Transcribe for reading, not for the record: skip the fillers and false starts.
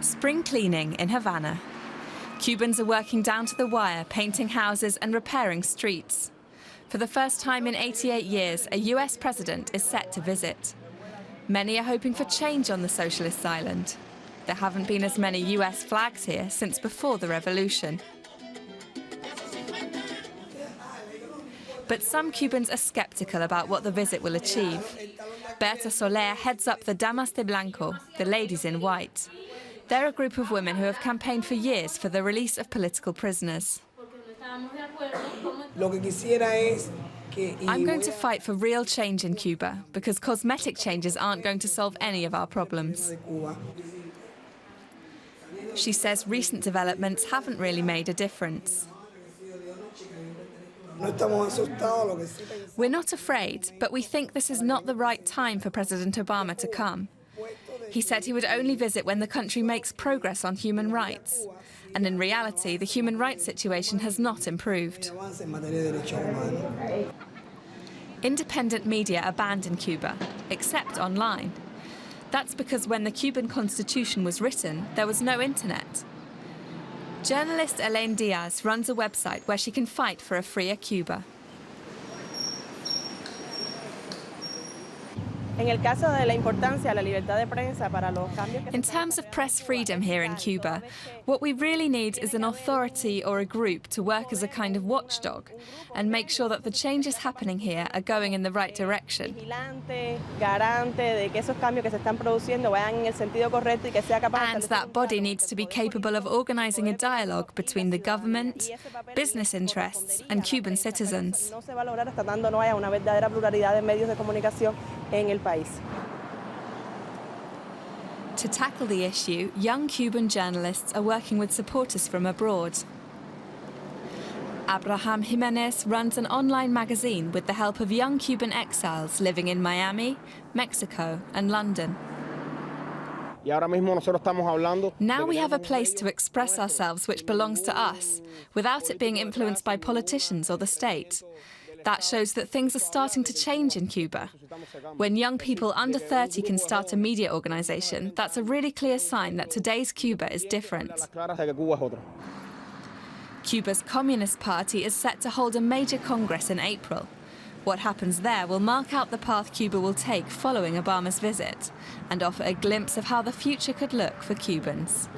Spring cleaning in Havana. Cubans are working down to the wire, painting houses and repairing streets. For the first time in 88 years, a US president is set to visit. Many are hoping for change on the socialist island. There haven't been as many US flags here since before the revolution. But some Cubans are skeptical about what the visit will achieve. Berta Soler heads up the Damas de Blanco, the ladies in white. They're a group of women who have campaigned for years for the release of political prisoners. I'm going to fight for real change in Cuba, because cosmetic changes aren't going to solve any of our problems. She says recent developments haven't really made a difference. We're not afraid, but we think this is not the right time for President Obama to come. He said he would only visit when the country makes progress on human rights. And in reality, the human rights situation has not improved. Independent media are banned in Cuba, except online. That's because when the Cuban Constitution was written, there was no internet. Journalist Elaine Diaz runs a website where she can fight for a freer Cuba. In terms of press freedom here in Cuba, what we really need is an authority or a group to work as a kind of watchdog and make sure that the changes happening here are going in the right direction. And that body needs to be capable of organizing a dialogue between the government, business interests, and Cuban citizens. To tackle the issue, young Cuban journalists are working with supporters from abroad. Abraham Jimenez runs an online magazine with the help of young Cuban exiles living in Miami, Mexico, and London. Now we have a place to express ourselves which belongs to us, without it being influenced by politicians or the state. That shows that things are starting to change in Cuba. When young people under 30 can start a media organization, that's a really clear sign that today's Cuba is different. Cuba's Communist Party is set to hold a major congress in April. What happens there will mark out the path Cuba will take following Obama's visit and offer a glimpse of how the future could look for Cubans.